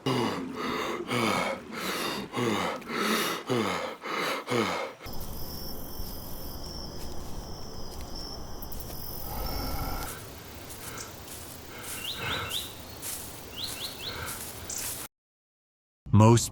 Most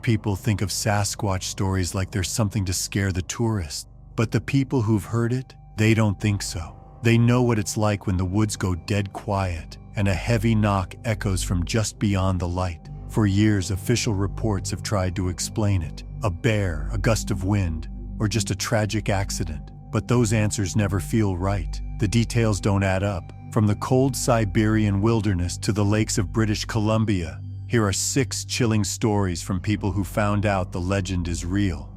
people think of Sasquatch stories like there's something to scare the tourist, but the people who've heard it, they don't think so. They know what it's like when the woods go dead quiet and a heavy knock echoes from just beyond the light. For years, official reports have tried to explain it. A bear, a gust of wind, or just a tragic accident. But those answers never feel right. The details don't add up. From the cold Siberian wilderness to the lakes of British Columbia, here are 6 chilling stories from people who found out the legend is real.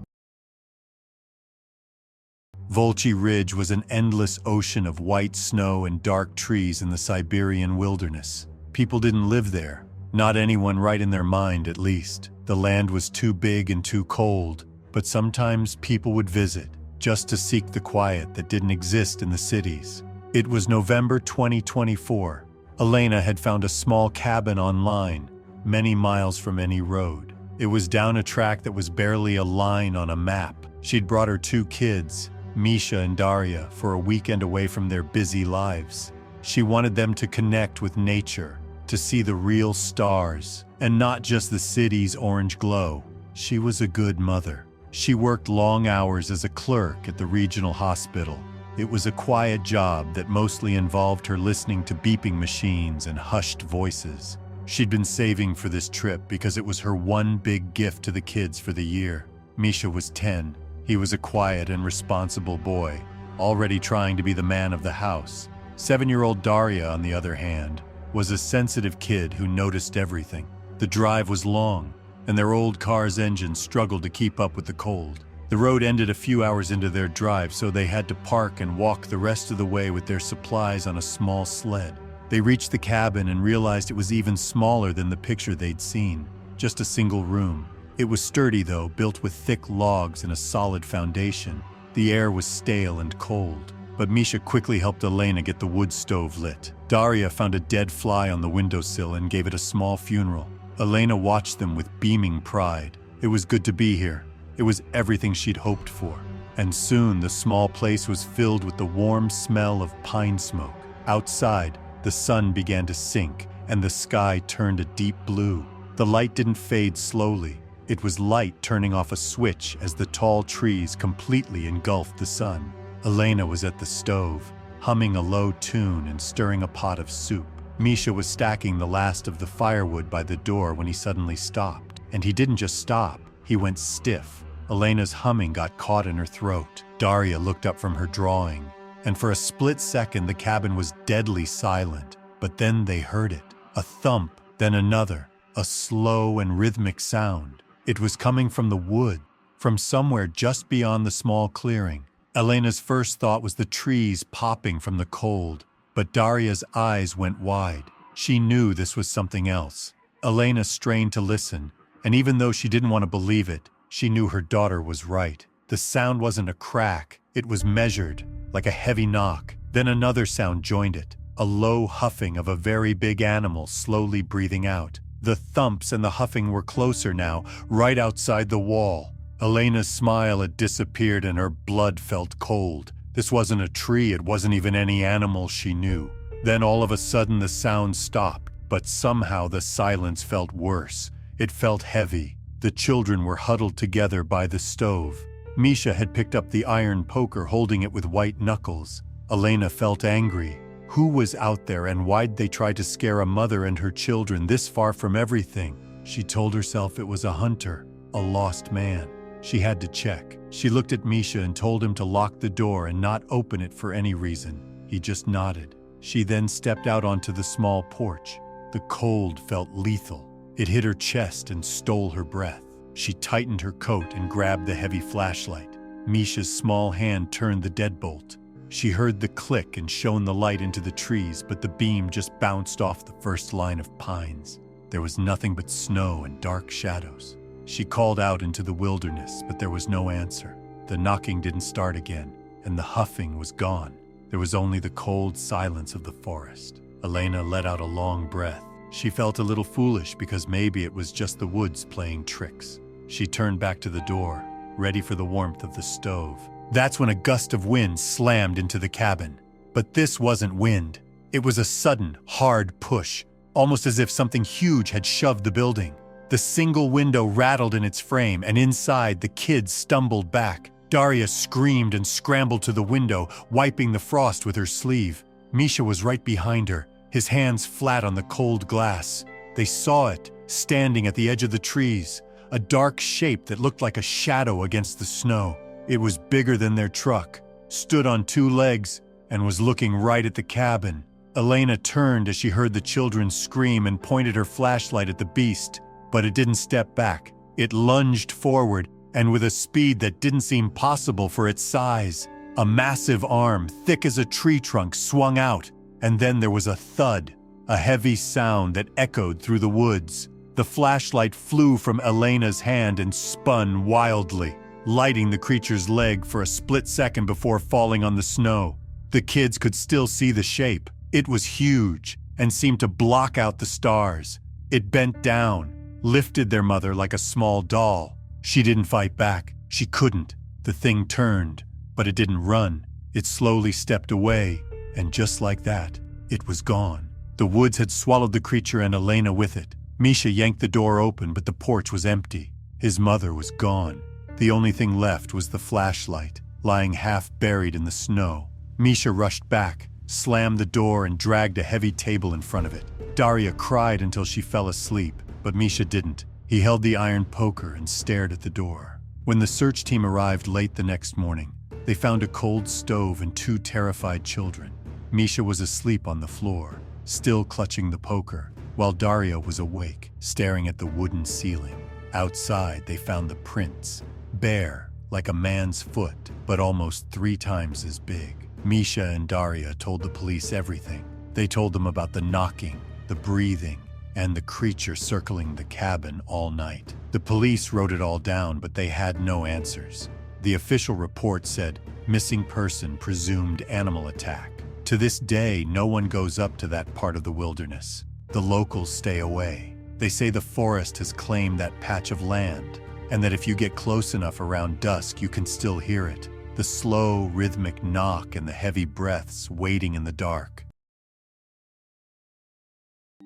Volchy Ridge was an endless ocean of white snow and dark trees in the Siberian wilderness. People didn't live there, not anyone right in their mind at least. The land was too big and too cold, but sometimes people would visit, just to seek the quiet that didn't exist in the cities. It was November 2024. Elena had found a small cabin online, many miles from any road. It was down a track that was barely a line on a map. She'd brought her 2 kids, Misha and Daria, for a weekend away from their busy lives. She wanted them to connect with nature, to see the real stars, and not just the city's orange glow. She was a good mother. She worked long hours as a clerk at the regional hospital. It was a quiet job that mostly involved her listening to beeping machines and hushed voices. She'd been saving for this trip because it was her one big gift to the kids for the year. Misha was 10. He was a quiet and responsible boy, already trying to be the man of the house. 7-year-old Daria, on the other hand, was a sensitive kid who noticed everything. The drive was long, and their old car's engine struggled to keep up with the cold. The road ended a few hours into their drive, so they had to park and walk the rest of the way with their supplies on a small sled. They reached the cabin and realized it was even smaller than the picture they'd seen, just a single room. It was sturdy though, built with thick logs and a solid foundation. The air was stale and cold, but Misha quickly helped Elena get the wood stove lit. Daria found a dead fly on the windowsill and gave it a small funeral. Elena watched them with beaming pride. It was good to be here. It was everything she'd hoped for. And soon the small place was filled with the warm smell of pine smoke. Outside, the sun began to sink, and the sky turned a deep blue. The light didn't fade slowly. It was light turning off a switch as the tall trees completely engulfed the sun. Elena was at the stove, humming a low tune and stirring a pot of soup. Misha was stacking the last of the firewood by the door when he suddenly stopped. And he didn't just stop, he went stiff. Elena's humming got caught in her throat. Daria looked up from her drawing, and for a split second the cabin was deadly silent. But then they heard it. A thump, then another, a slow and rhythmic sound. It was coming from the wood, from somewhere just beyond the small clearing. Elena's first thought was the trees popping from the cold, but Daria's eyes went wide. She knew this was something else. Elena strained to listen, and even though she didn't want to believe it, she knew her daughter was right. The sound wasn't a crack, it was measured, like a heavy knock. Then another sound joined it, a low huffing of a very big animal slowly breathing out. The thumps and the huffing were closer now, right outside the wall. Elena's smile had disappeared and her blood felt cold. This wasn't a tree, it wasn't even any animal she knew. Then all of a sudden the sound stopped, but somehow the silence felt worse. It felt heavy. The children were huddled together by the stove. Misha had picked up the iron poker, holding it with white knuckles. Elena felt angry. Who was out there and why'd they try to scare a mother and her children this far from everything? She told herself it was a hunter, a lost man. She had to check. She looked at Misha and told him to lock the door and not open it for any reason. He just nodded. She then stepped out onto the small porch. The cold felt lethal. It hit her chest and stole her breath. She tightened her coat and grabbed the heavy flashlight. Misha's small hand turned the deadbolt. She heard the click and shone the light into the trees, but the beam just bounced off the first line of pines. There was nothing but snow and dark shadows. She called out into the wilderness, but there was no answer. The knocking didn't start again, and the huffing was gone. There was only the cold silence of the forest. Elena let out a long breath. She felt a little foolish because maybe it was just the woods playing tricks. She turned back to the door, ready for the warmth of the stove. That's when a gust of wind slammed into the cabin. But this wasn't wind. It was a sudden, hard push, almost as if something huge had shoved the building. The single window rattled in its frame, and inside, the kids stumbled back. Daria screamed and scrambled to the window, wiping the frost with her sleeve. Misha was right behind her, his hands flat on the cold glass. They saw it, standing at the edge of the trees, a dark shape that looked like a shadow against the snow. It was bigger than their truck, stood on two legs, and was looking right at the cabin. Elena turned as she heard the children scream and pointed her flashlight at the beast, but it didn't step back. It lunged forward, and with a speed that didn't seem possible for its size. A massive arm, thick as a tree trunk, swung out, and then there was a thud, a heavy sound that echoed through the woods. The flashlight flew from Elena's hand and spun wildly, lighting the creature's leg for a split second before falling on the snow. The kids could still see the shape. It was huge and seemed to block out the stars. It bent down, lifted their mother like a small doll. She didn't fight back. She couldn't. The thing turned, but it didn't run. It slowly stepped away, and just like that, it was gone. The woods had swallowed the creature and Elena with it. Misha yanked the door open, but the porch was empty. His mother was gone. The only thing left was the flashlight, lying half buried in the snow. Misha rushed back, slammed the door, and dragged a heavy table in front of it. Daria cried until she fell asleep, but Misha didn't. He held the iron poker and stared at the door. When the search team arrived late the next morning, they found a cold stove and two terrified children. Misha was asleep on the floor, still clutching the poker, while Daria was awake, staring at the wooden ceiling. Outside, they found the prints, bare, like a man's foot, but almost 3 times as big. Misha and Daria told the police everything. They told them about the knocking, the breathing, and the creature circling the cabin all night. The police wrote it all down, but they had no answers. The official report said, missing person presumed animal attack. To this day, no one goes up to that part of the wilderness. The locals stay away. They say the forest has claimed that patch of land, and that if you get close enough around dusk, you can still hear it. The slow, rhythmic knock and the heavy breaths waiting in the dark.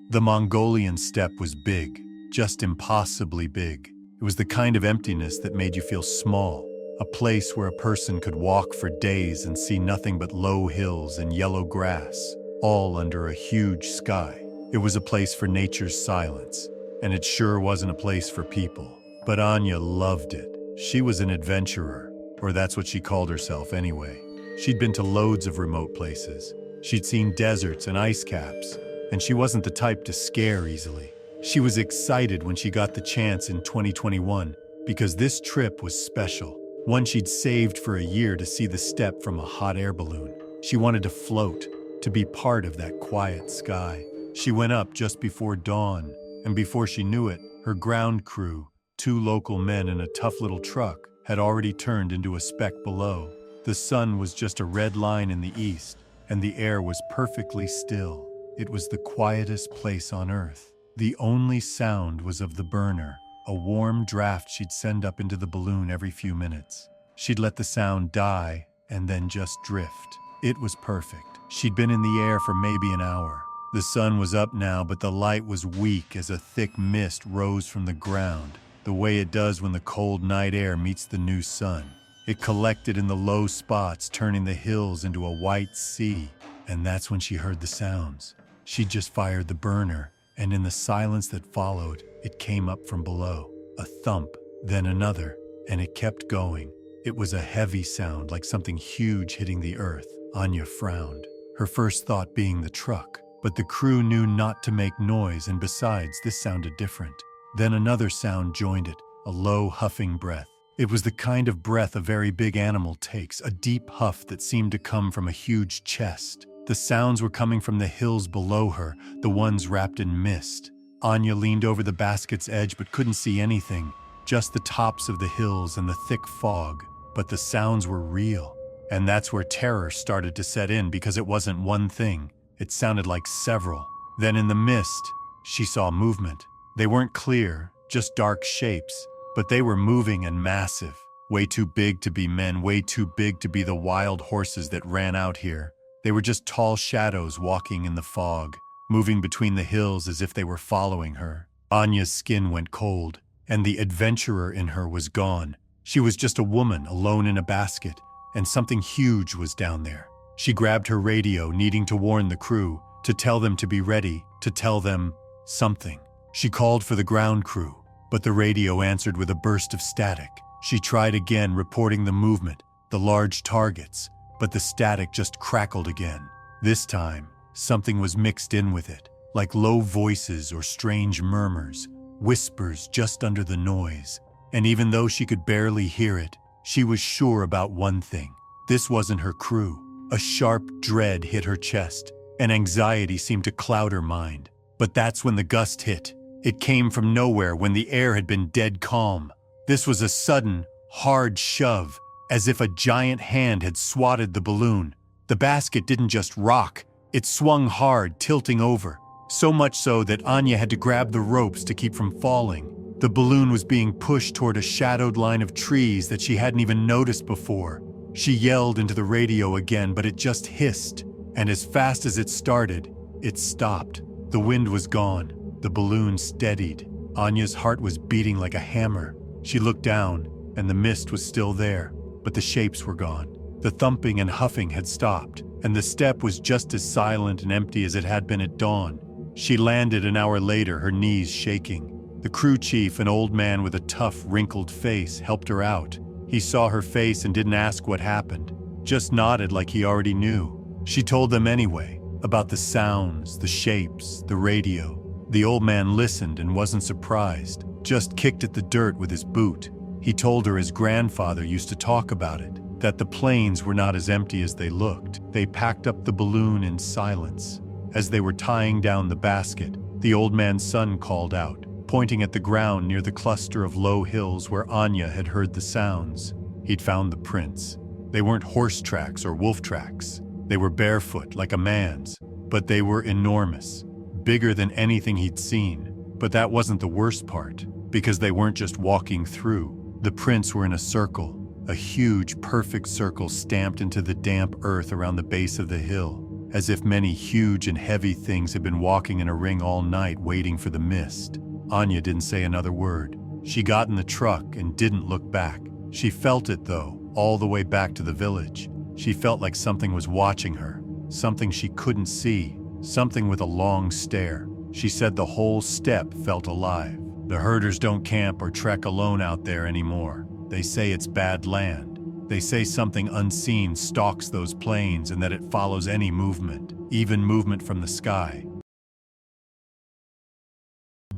The Mongolian steppe was big, just impossibly big. It was the kind of emptiness that made you feel small, a place where a person could walk for days and see nothing but low hills and yellow grass, all under a huge sky. It was a place for nature's silence, and it sure wasn't a place for people. But Anya loved it. She was an adventurer, or that's what she called herself anyway. She'd been to loads of remote places. She'd seen deserts and ice caps, and she wasn't the type to scare easily. She was excited when she got the chance in 2021 because this trip was special, one she'd saved for a year to see the steppe from a hot air balloon. She wanted to float, to be part of that quiet sky. She went up just before dawn, and before she knew it, her ground crew, 2 local men in a tough little truck, had already turned into a speck below. The sun was just a red line in the east, and the air was perfectly still. It was the quietest place on Earth. The only sound was of the burner, a warm draft she'd send up into the balloon every few minutes. She'd let the sound die and then just drift. It was perfect. She'd been in the air for maybe an hour. The sun was up now, but the light was weak as a thick mist rose from the ground, the way it does when the cold night air meets the new sun. It collected in the low spots, turning the hills into a white sea. And that's when she heard the sounds. She'd just fired the burner, and in the silence that followed, it came up from below. A thump, then another, and it kept going. It was a heavy sound, like something huge hitting the earth. Anya frowned, her first thought being the truck. But the crew knew not to make noise, and besides, this sounded different. Then another sound joined it, a low huffing breath. It was the kind of breath a very big animal takes, a deep huff that seemed to come from a huge chest. The sounds were coming from the hills below her, the ones wrapped in mist. Anya leaned over the basket's edge but couldn't see anything, just the tops of the hills and the thick fog. But the sounds were real, and that's where terror started to set in, because it wasn't one thing. It sounded like several. Then in the mist, she saw movement. They weren't clear, just dark shapes, but they were moving and massive. Way too big to be men, way too big to be the wild horses that ran out here. They were just tall shadows walking in the fog, moving between the hills as if they were following her. Anya's skin went cold, and the adventurer in her was gone. She was just a woman alone in a basket, and something huge was down there. She grabbed her radio, needing to warn the crew, to tell them to be ready, to tell them something. She called for the ground crew, but the radio answered with a burst of static. She tried again, reporting the movement, the large targets, but the static just crackled again. This time, something was mixed in with it, like low voices or strange murmurs, whispers just under the noise. And even though she could barely hear it, she was sure about one thing. This wasn't her crew. A sharp dread hit her chest, and anxiety seemed to cloud her mind. But that's when the gust hit. It came from nowhere when the air had been dead calm. This was a sudden, hard shove, as if a giant hand had swatted the balloon. The basket didn't just rock, it swung hard, tilting over. So much so that Anya had to grab the ropes to keep from falling. The balloon was being pushed toward a shadowed line of trees that she hadn't even noticed before. She yelled into the radio again, but it just hissed, and as fast as it started, it stopped. The wind was gone. The balloon steadied. Anya's heart was beating like a hammer. She looked down, and the mist was still there, but the shapes were gone. The thumping and huffing had stopped, and the step was just as silent and empty as it had been at dawn. She landed an hour later, her knees shaking. The crew chief, an old man with a tough, wrinkled face, helped her out. He saw her face and didn't ask what happened, just nodded like he already knew. She told them anyway, about the sounds, the shapes, the radio. The old man listened and wasn't surprised, just kicked at the dirt with his boot. He told her his grandfather used to talk about it, that the plains were not as empty as they looked. They packed up the balloon in silence. As they were tying down the basket, the old man's son called out, pointing at the ground near the cluster of low hills where Anya had heard the sounds. He'd found the prints. They weren't horse tracks or wolf tracks. They were barefoot, like a man's, but they were enormous, bigger than anything he'd seen. But that wasn't the worst part, because they weren't just walking through. The prints were in a circle, a huge, perfect circle stamped into the damp earth around the base of the hill, as if many huge and heavy things had been walking in a ring all night waiting for the mist. Anya didn't say another word. She got in the truck and didn't look back. She felt it, though, all the way back to the village. She felt like something was watching her, something she couldn't see, something with a long stare. She said the whole steppe felt alive. The herders don't camp or trek alone out there anymore. They say it's bad land. They say something unseen stalks those plains and that it follows any movement, even movement from the sky.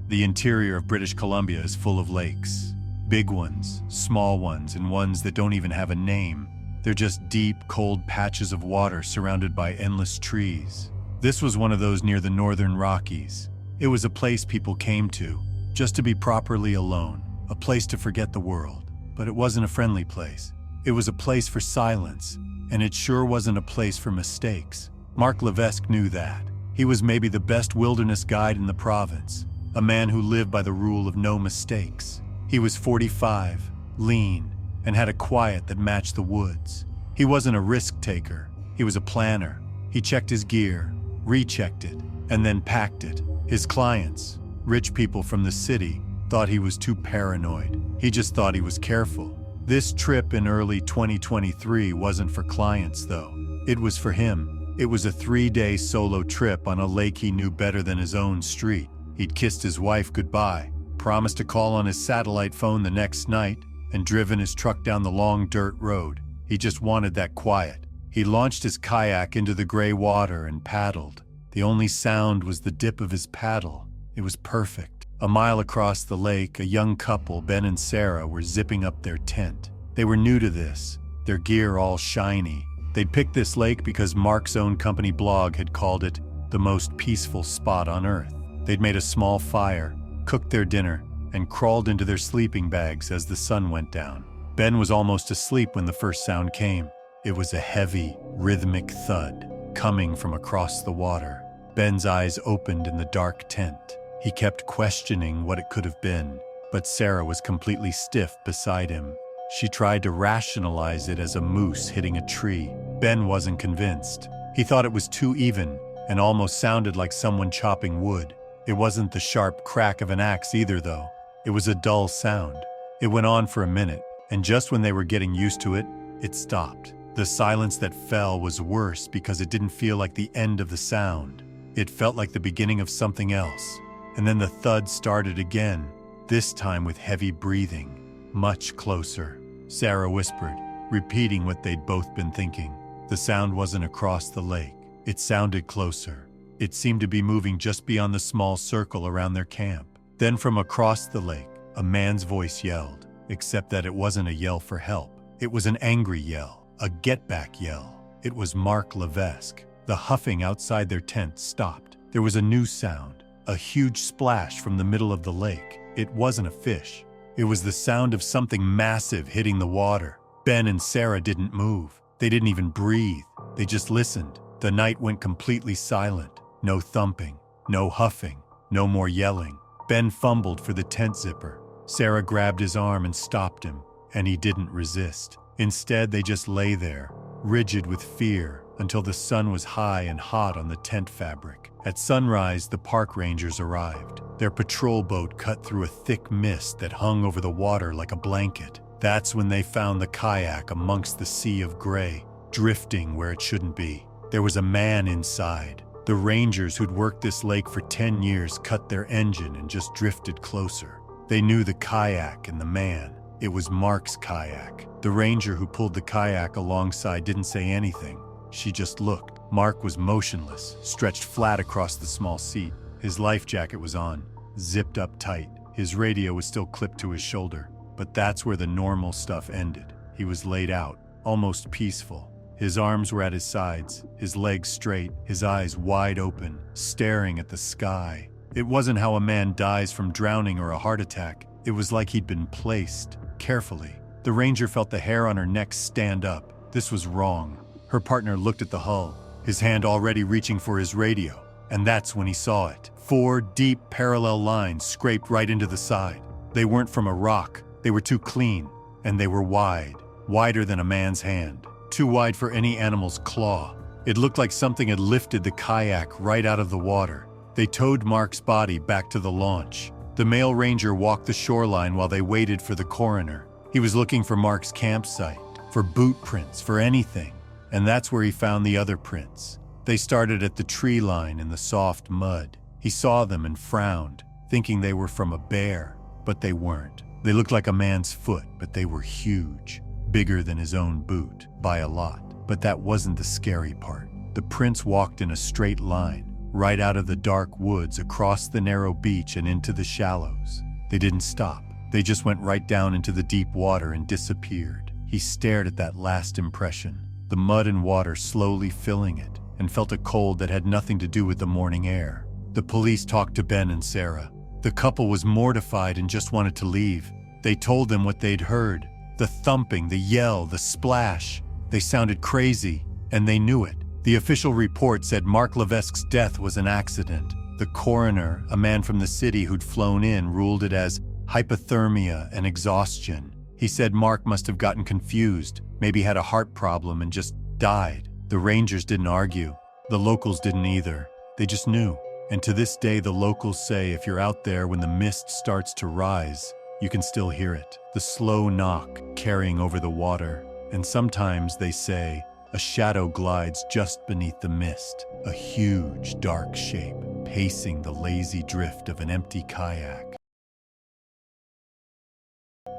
The interior of British Columbia is full of lakes. Big ones, small ones, and ones that don't even have a name. They're just deep, cold patches of water surrounded by endless trees. This was one of those near the northern Rockies. It was a place people came to, just to be properly alone, a place to forget the world. But it wasn't a friendly place. It was a place for silence, and it sure wasn't a place for mistakes. Mark Levesque knew that. He was maybe the best wilderness guide in the province, a man who lived by the rule of no mistakes. He was 45, lean, and had a quiet that matched the woods. He wasn't a risk-taker. He was a planner. He checked his gear, rechecked it, and then packed it. His clients, rich people from the city, thought he was too paranoid. He just thought he was careful. This trip in early 2023 wasn't for clients, though. It was for him. It was a 3-day solo trip on a lake he knew better than his own street. He'd kissed his wife goodbye, promised to call on his satellite phone the next night, and driven his truck down the long dirt road. He just wanted that quiet. He launched his kayak into the gray water and paddled. The only sound was the dip of his paddle. It was perfect. A mile across the lake, a young couple, Ben and Sarah, were zipping up their tent. They were new to this, their gear all shiny. They'd picked this lake because Mark's own company blog had called it the most peaceful spot on Earth. They'd made a small fire, cooked their dinner, and crawled into their sleeping bags as the sun went down. Ben was almost asleep when the first sound came. It was a heavy, rhythmic thud coming from across the water. Ben's eyes opened in the dark tent. He kept questioning what it could have been, but Sarah was completely stiff beside him. She tried to rationalize it as a moose hitting a tree. Ben wasn't convinced. He thought it was too even and almost sounded like someone chopping wood. It wasn't the sharp crack of an axe either, though. It was a dull sound. It went on for a minute, and just when they were getting used to it, it stopped. The silence that fell was worse because it didn't feel like the end of the sound. It felt like the beginning of something else. And then the thud started again, this time with heavy breathing, much closer. Sarah whispered, repeating what they'd both been thinking. The sound wasn't across the lake. It sounded closer. It seemed to be moving just beyond the small circle around their camp. Then from across the lake, a man's voice yelled, except that it wasn't a yell for help. It was an angry yell, a get-back yell. It was Mark Levesque. The huffing outside their tent stopped. There was a new sound, a huge splash from the middle of the lake. It wasn't a fish. It was the sound of something massive hitting the water. Ben and Sarah didn't move. They didn't even breathe. They just listened. The night went completely silent. No thumping, no huffing, no more yelling. Ben fumbled for the tent zipper. Sarah grabbed his arm and stopped him, and he didn't resist. Instead, they just lay there, rigid with fear, until the sun was high and hot on the tent fabric. At sunrise, the park rangers arrived. Their patrol boat cut through a thick mist that hung over the water like a blanket. That's when they found the kayak amongst the sea of gray, drifting where it shouldn't be. There was a man inside. The rangers who'd worked this lake for 10 years cut their engine and just drifted closer. They knew the kayak and the man. It was Mark's kayak. The ranger who pulled the kayak alongside didn't say anything. She just looked. Mark was motionless, stretched flat across the small seat. His life jacket was on, zipped up tight. His radio was still clipped to his shoulder. But that's where the normal stuff ended. He was laid out, almost peaceful. His arms were at his sides, his legs straight, his eyes wide open, staring at the sky. It wasn't how a man dies from drowning or a heart attack. It was like he'd been placed, carefully. The ranger felt the hair on her neck stand up. This was wrong. Her partner looked at the hull, his hand already reaching for his radio. And that's when he saw it. 4 deep parallel lines scraped right into the side. They weren't from a rock. They were too clean, and they were wide, wider than a man's hand. Too wide for any animal's claw. It looked like something had lifted the kayak right out of the water. They towed Mark's body back to the launch. The male ranger walked the shoreline while they waited for the coroner. He was looking for Mark's campsite, for boot prints, for anything. And that's where he found the other prints. They started at the tree line in the soft mud. He saw them and frowned, thinking they were from a bear, but they weren't. They looked like a man's foot, but they were huge, bigger than his own boot, by a lot. But that wasn't the scary part. The prints walked in a straight line, right out of the dark woods, across the narrow beach and into the shallows. They didn't stop. They just went right down into the deep water and disappeared. He stared at that last impression, the mud and water slowly filling it, and felt a cold that had nothing to do with the morning air. The police talked to Ben and Sarah. The couple was mortified and just wanted to leave. They told them what they'd heard. The thumping, the yell, the splash. They sounded crazy, and they knew it. The official report said Mark Levesque's death was an accident. The coroner, a man from the city who'd flown in, ruled it as hypothermia and exhaustion. He said Mark must have gotten confused, maybe had a heart problem and just died. The rangers didn't argue. The locals didn't either. They just knew. And to this day, the locals say if you're out there when the mist starts to rise, you can still hear it. The slow knock carrying over the water. And sometimes they say a shadow glides just beneath the mist, a huge dark shape pacing the lazy drift of an empty kayak.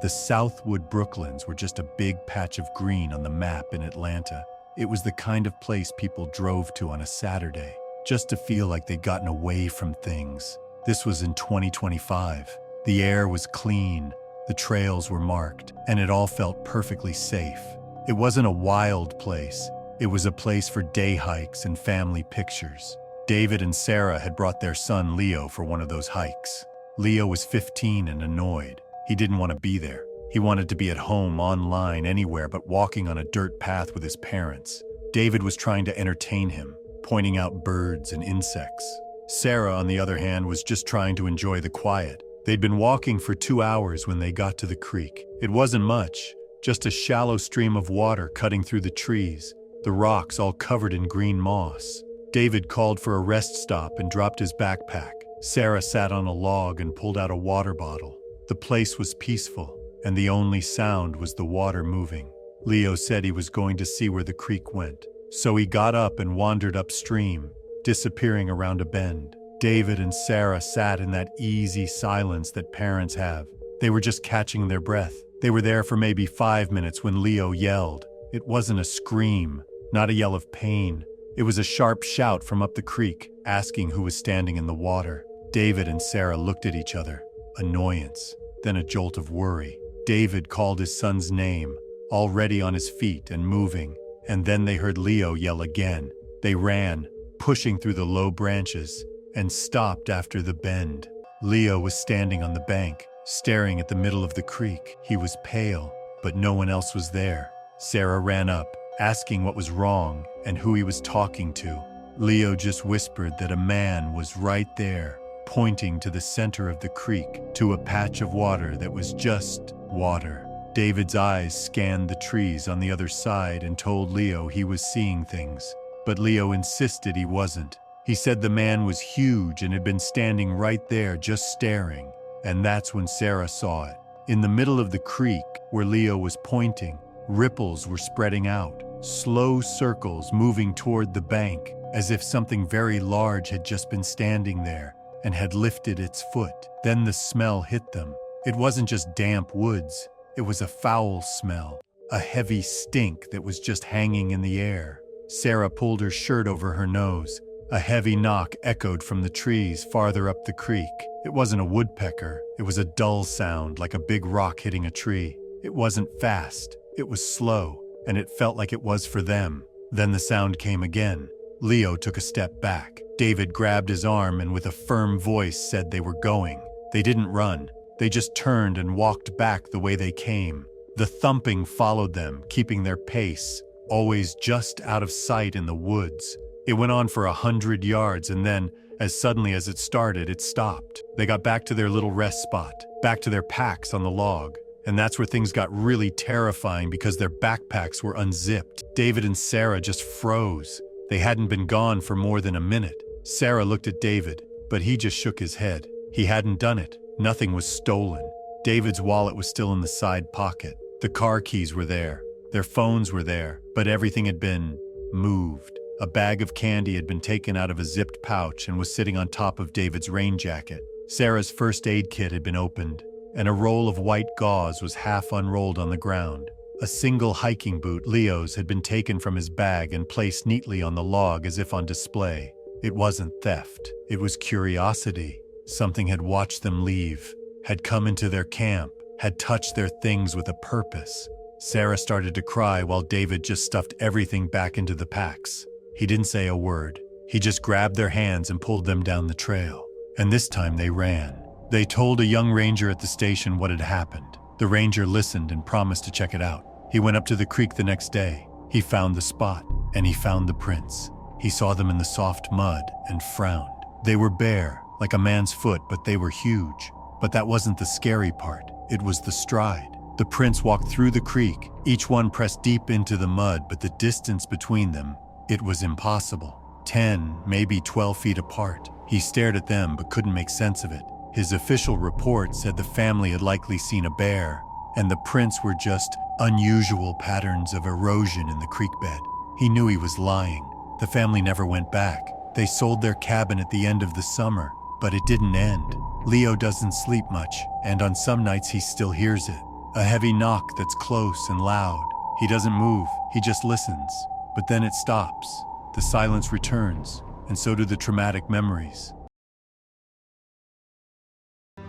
The Southwood Brooklands were just a big patch of green on the map in Atlanta. It was the kind of place people drove to on a Saturday, just to feel like they'd gotten away from things. This was in 2025. The air was clean, the trails were marked, and it all felt perfectly safe. It wasn't a wild place. It was a place for day hikes and family pictures. David and Sarah had brought their son Leo for one of those hikes. Leo was 15 and annoyed. He didn't want to be there. He wanted to be at home, online, anywhere but walking on a dirt path with his parents. David was trying to entertain him, pointing out birds and insects. Sarah, on the other hand, was just trying to enjoy the quiet. They'd been walking for 2 hours when they got to the creek. It wasn't much, just a shallow stream of water cutting through the trees, the rocks all covered in green moss. David called for a rest stop and dropped his backpack. Sarah sat on a log and pulled out a water bottle. The place was peaceful, and the only sound was the water moving. Leo said he was going to see where the creek went, so he got up and wandered upstream, disappearing around a bend. David and Sarah sat in that easy silence that parents have. They were just catching their breath. They were there for maybe 5 minutes when Leo yelled. It wasn't a scream, not a yell of pain. It was a sharp shout from up the creek, asking who was standing in the water. David and Sarah looked at each other. Annoyance, then a jolt of worry. David called his son's name, already on his feet and moving, and then they heard Leo yell again. They ran, pushing through the low branches, and stopped after the bend. Leo was standing on the bank, staring at the middle of the creek. He was pale, but no one else was there. Sarah ran up, asking what was wrong and who he was talking to. Leo just whispered that a man was right there, pointing to the center of the creek, to a patch of water that was just water. David's eyes scanned the trees on the other side and told Leo he was seeing things, but Leo insisted he wasn't. He said the man was huge and had been standing right there just staring, and that's when Sarah saw it. In the middle of the creek, where Leo was pointing, ripples were spreading out, slow circles moving toward the bank, as if something very large had just been standing there and had lifted its foot. Then the smell hit them. It wasn't just damp woods, it was a foul smell, a heavy stink that was just hanging in the air. Sarah pulled her shirt over her nose. A heavy knock echoed from the trees farther up the creek. It wasn't a woodpecker, it was a dull sound like a big rock hitting a tree. It wasn't fast, it was slow, and it felt like it was for them. Then the sound came again. Leo took a step back. David grabbed his arm and with a firm voice said they were going. They didn't run. They just turned and walked back the way they came. The thumping followed them, keeping their pace, always just out of sight in the woods. It went on for 100 yards and then, as suddenly as it started, it stopped. They got back to their little rest spot, back to their packs on the log. And that's where things got really terrifying because their backpacks were unzipped. David and Sarah just froze. They hadn't been gone for more than a minute. Sarah looked at David, but he just shook his head. He hadn't done it. Nothing was stolen. David's wallet was still in the side pocket. The car keys were there. Their phones were there, but everything had been moved. A bag of candy had been taken out of a zipped pouch and was sitting on top of David's rain jacket. Sarah's first aid kit had been opened, and a roll of white gauze was half unrolled on the ground. A single hiking boot, Leo's, had been taken from his bag and placed neatly on the log as if on display. It wasn't theft. It was curiosity. Something had watched them leave, had come into their camp, had touched their things with a purpose. Sarah started to cry while David just stuffed everything back into the packs. He didn't say a word. He just grabbed their hands and pulled them down the trail. And this time they ran. They told a young ranger at the station what had happened. The ranger listened and promised to check it out. He went up to the creek the next day. He found the spot, and he found the prints. He saw them in the soft mud and frowned. They were bare, like a man's foot, but they were huge. But that wasn't the scary part. It was the stride. The prints walked through the creek, each one pressed deep into the mud, but the distance between them, it was impossible. 10, maybe 12 feet apart. He stared at them but couldn't make sense of it. His official report said the family had likely seen a bear, and the prints were just unusual patterns of erosion in the creek bed. He knew he was lying. The family never went back. They sold their cabin at the end of the summer, but it didn't end. Leo doesn't sleep much, and on some nights he still hears it. A heavy knock that's close and loud. He doesn't move, he just listens. But then it stops. The silence returns, and so do the traumatic memories.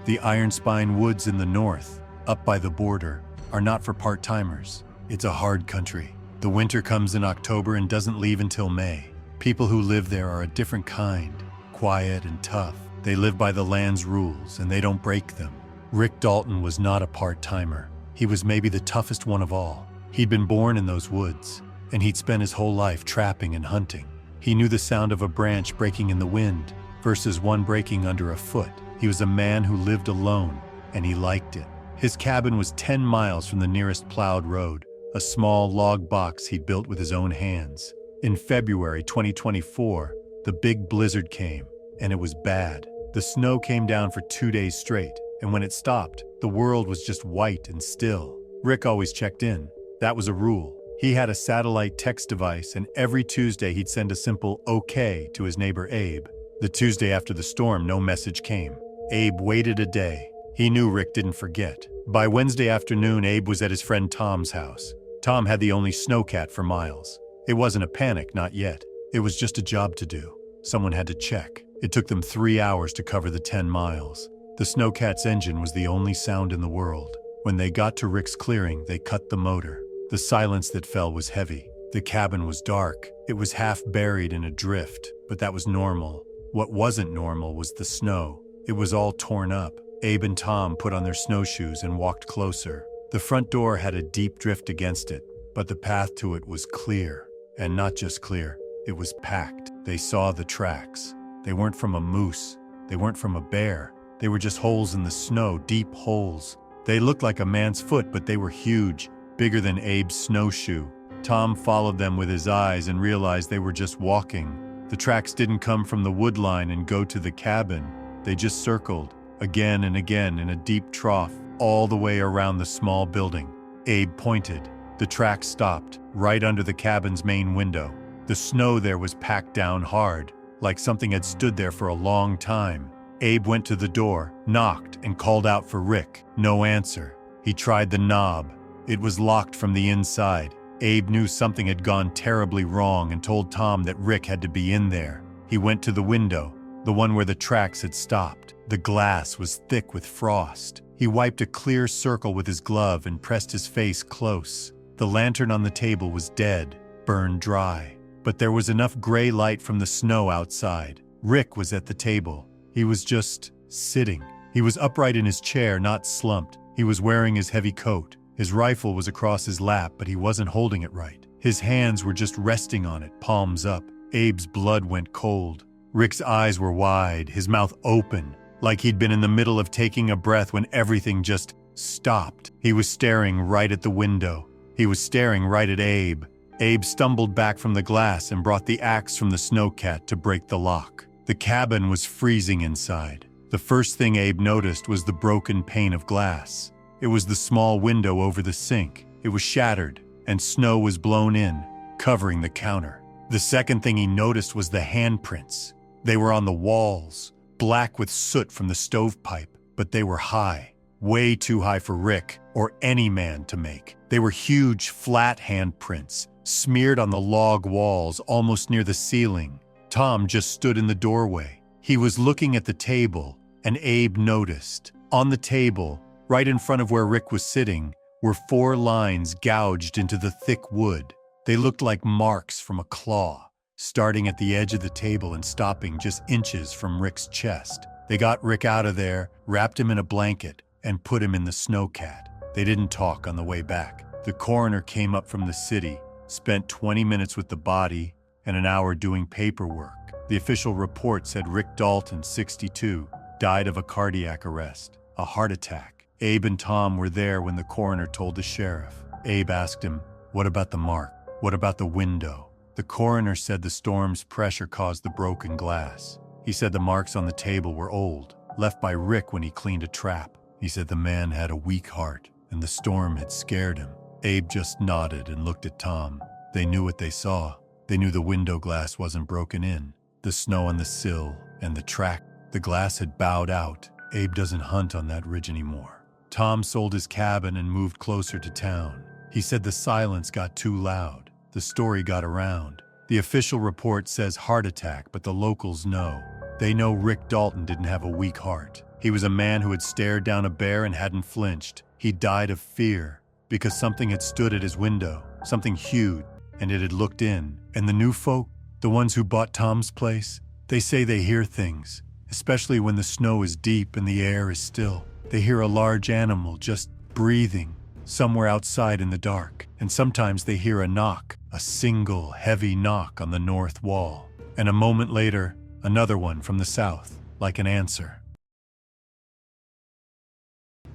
The Iron Spine Woods in the north, up by the border, are not for part-timers. It's a hard country. The winter comes in October and doesn't leave until May. People who live there are a different kind, quiet and tough. They live by the land's rules, and they don't break them. Rick Dalton was not a part-timer. He was maybe the toughest one of all. He'd been born in those woods, and he'd spent his whole life trapping and hunting. He knew the sound of a branch breaking in the wind versus one breaking under a foot. He was a man who lived alone, and he liked it. His cabin was 10 miles from the nearest plowed road, a small log box he'd built with his own hands. In February 2024, the big blizzard came, and it was bad. The snow came down for 2 days straight, and when it stopped, the world was just white and still. Rick always checked in. That was a rule. He had a satellite text device, and every Tuesday he'd send a simple "okay" to his neighbor Abe. The Tuesday after the storm, no message came. Abe waited a day. He knew Rick didn't forget. By Wednesday afternoon, Abe was at his friend Tom's house. Tom had the only snowcat for miles. It wasn't a panic, not yet. It was just a job to do. Someone had to check. It took them 3 hours to cover the 10 miles. The snowcat's engine was the only sound in the world. When they got to Rick's clearing, they cut the motor. The silence that fell was heavy. The cabin was dark. It was half buried in a drift, but that was normal. What wasn't normal was the snow. It was all torn up. Abe and Tom put on their snowshoes and walked closer. The front door had a deep drift against it, but the path to it was clear. And not just clear, it was packed. They saw the tracks. They weren't from a moose. They weren't from a bear. They were just holes in the snow, deep holes. They looked like a man's foot, but they were huge, bigger than Abe's snowshoe. Tom followed them with his eyes and realized they were just walking. The tracks didn't come from the wood line and go to the cabin. They just circled, again and again in a deep trough, all the way around the small building. Abe pointed. The tracks stopped, right under the cabin's main window. The snow there was packed down hard, like something had stood there for a long time. Abe went to the door, knocked, and called out for Rick. No answer. He tried the knob. It was locked from the inside. Abe knew something had gone terribly wrong and told Tom that Rick had to be in there. He went to the window, the one where the tracks had stopped. The glass was thick with frost. He wiped a clear circle with his glove and pressed his face close. The lantern on the table was dead, burned dry. But there was enough gray light from the snow outside. Rick was at the table. He was just sitting. He was upright in his chair, not slumped. He was wearing his heavy coat. His rifle was across his lap, but he wasn't holding it right. His hands were just resting on it, palms up. Abe's blood went cold. Rick's eyes were wide, his mouth open, like he'd been in the middle of taking a breath when everything just stopped. He was staring right at the window. He was staring right at Abe. Abe stumbled back from the glass and brought the axe from the snowcat to break the lock. The cabin was freezing inside. The first thing Abe noticed was the broken pane of glass. It was the small window over the sink. It was shattered, and snow was blown in, covering the counter. The second thing he noticed was the handprints. They were on the walls, black with soot from the stovepipe, but they were high, way too high for Rick or any man to make. They were huge, flat handprints, smeared on the log walls almost near the ceiling. Tom just stood in the doorway. He was looking at the table, and Abe noticed. On the table, right in front of where Rick was sitting, were 4 lines gouged into the thick wood. They looked like marks from a claw, starting at the edge of the table and stopping just inches from Rick's chest. They got Rick out of there, wrapped him in a blanket, and put him in the snowcat. They didn't talk on the way back. The coroner came up from the city, spent 20 minutes with the body, and an hour doing paperwork. The official report said Rick Dalton, 62, died of a cardiac arrest, a heart attack. Abe and Tom were there when the coroner told the sheriff. Abe asked him, "What about the mark? What about the window?" The coroner said the storm's pressure caused the broken glass. He said the marks on the table were old, left by Rick when he cleaned a trap. He said the man had a weak heart, and the storm had scared him. Abe just nodded and looked at Tom. They knew what they saw. They knew the window glass wasn't broken in. The snow on the sill and the track. The glass had bowed out. Abe doesn't hunt on that ridge anymore. Tom sold his cabin and moved closer to town. He said the silence got too loud. The story got around. The official report says heart attack, but the locals know. They know Rick Dalton didn't have a weak heart. He was a man who had stared down a bear and hadn't flinched. He died of fear because something had stood at his window, something huge, and it had looked in. And the new folk, the ones who bought Tom's place, they say they hear things, especially when the snow is deep and the air is still. They hear a large animal just breathing somewhere outside in the dark. And sometimes they hear a knock, a single heavy knock on the north wall. And a moment later, Another one from the south, like an answer.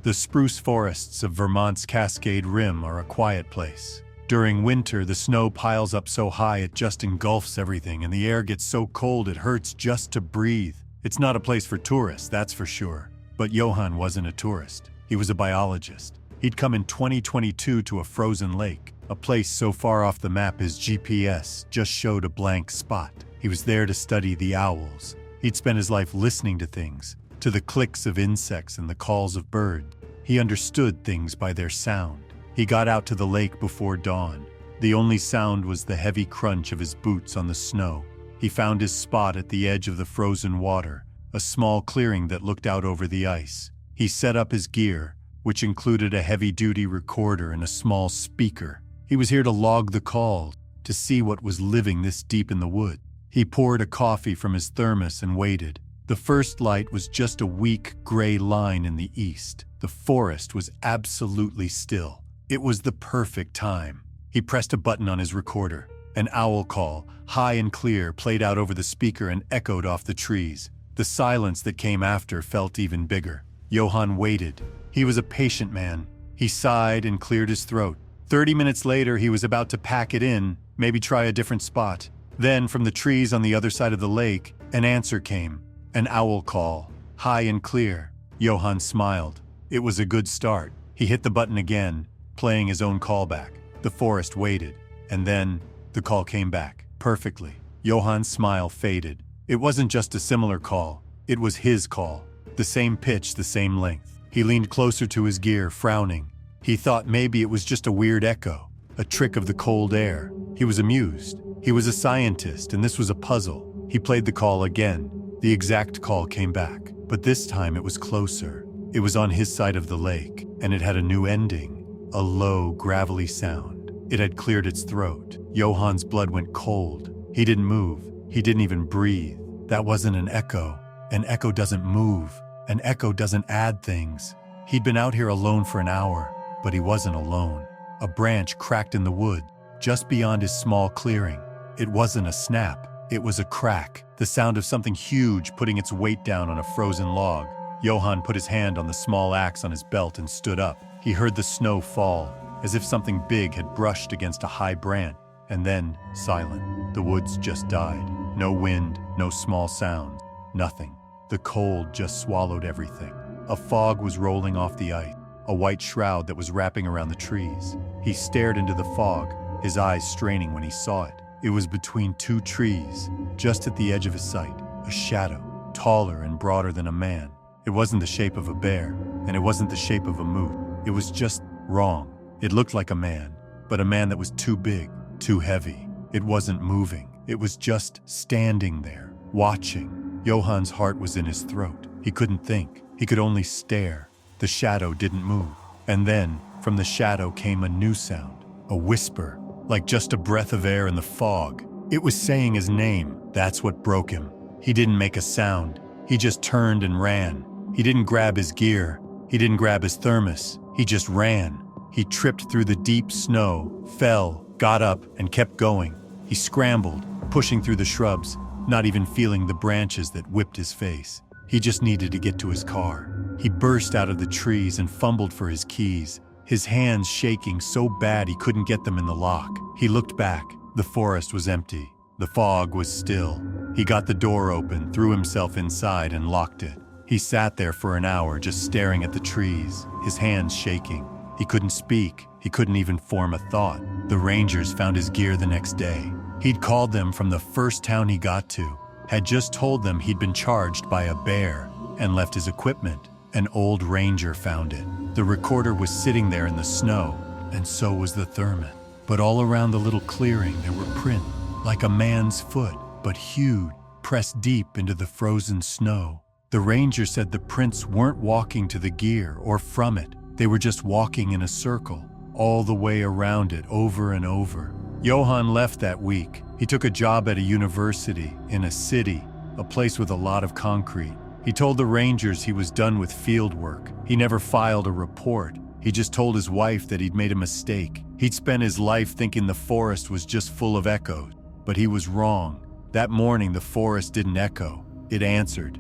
The spruce forests of Vermont's Cascade Rim are a quiet place. During winter, the snow piles up so high it just engulfs everything, and the air gets so cold it hurts just to breathe. It's not a place for tourists, that's for sure. But Johann wasn't a tourist. He was a biologist. He'd come in 2022 to a frozen lake, a place so far off the map his GPS just showed a blank spot. He was there to study the owls. He'd spent his life listening to things, to the clicks of insects and the calls of birds. He understood things by their sound. He got out to the lake before dawn. The only sound was the heavy crunch of his boots on the snow. He found his spot at the edge of the frozen water, a small clearing that looked out over the ice. He set up his gear, which included a heavy-duty recorder and a small speaker. He was here to log the calls, to see what was living this deep in the wood. He poured a coffee from his thermos and waited. The first light was just a weak gray line in the east. The forest was absolutely still. It was the perfect time. He pressed a button on his recorder. An owl call, high and clear, played out over the speaker and echoed off the trees. The silence that came after felt even bigger. Johann waited. He was a patient man. He sighed and cleared his throat. 30 minutes later, he was about to pack it in, maybe try a different spot. Then, from the trees on the other side of the lake, an answer came. An owl call, high and clear. Johann smiled. It was a good start. He hit the button again, playing his own callback. The forest waited, and then the call came back, perfectly. Johann's smile faded. It wasn't just a similar call. It was his call. The same pitch, the same length. He leaned closer to his gear, frowning. He thought maybe it was just a weird echo, a trick of the cold air. He was amused. He was a scientist, and this was a puzzle. He played the call again. The exact call came back, but this time it was closer. It was on his side of the lake, and it had a new ending, a low, gravelly sound. It had cleared its throat. Johann's blood went cold. He didn't move. He didn't even breathe. That wasn't an echo. An echo doesn't move. An echo doesn't add things. He'd been out here alone for an hour, but he wasn't alone. A branch cracked in the wood, just beyond his small clearing. It wasn't a snap. It was a crack, the sound of something huge putting its weight down on a frozen log. Johann put his hand on the small axe on his belt and stood up. He heard the snow fall, as if something big had brushed against a high branch, and then silent. The woods just died. No wind, no small sound, nothing. The cold just swallowed everything. A fog was rolling off the ice, a white shroud that was wrapping around the trees. He stared into the fog, his eyes straining when he saw it. It was between two trees, just at the edge of his sight, a shadow, taller and broader than a man. It wasn't the shape of a bear, and it wasn't the shape of a moose. It was just wrong. It looked like a man, but a man that was too big, too heavy. It wasn't moving. It was just standing there, watching. Johann's heart was in his throat. He couldn't think. He could only stare. The shadow didn't move. And then, from the shadow came a new sound, a whisper, like just a breath of air in the fog. It was saying his name. That's what broke him. He didn't make a sound. He just turned and ran. He didn't grab his gear. He didn't grab his thermos. He just ran. He tripped through the deep snow, fell, got up, and kept going. He scrambled, pushing through the shrubs, not even feeling the branches that whipped his face. He just needed to get to his car. He burst out of the trees and fumbled for his keys, his hands shaking so bad he couldn't get them in the lock. He looked back. The forest was empty. The fog was still. He got the door open, threw himself inside, and locked it. He sat there for an hour just staring at the trees, his hands shaking. He couldn't speak. He couldn't even form a thought. The rangers found his gear the next day. He'd called them from the first town he got to, had just told them he'd been charged by a bear, and left his equipment. An old ranger found it. The recorder was sitting there in the snow, and so was the thermos. But all around the little clearing there were prints, like a man's foot, but huge, pressed deep into the frozen snow. The ranger said the prints weren't walking to the gear or from it. They were just walking in a circle, all the way around it, over and over. Johann left that week. He took a job at a university, in a city, a place with a lot of concrete. He told the rangers he was done with field work. He never filed a report. He just told his wife that he'd made a mistake. He'd spent his life thinking the forest was just full of echoes, but he was wrong. That morning, the forest didn't echo, it answered.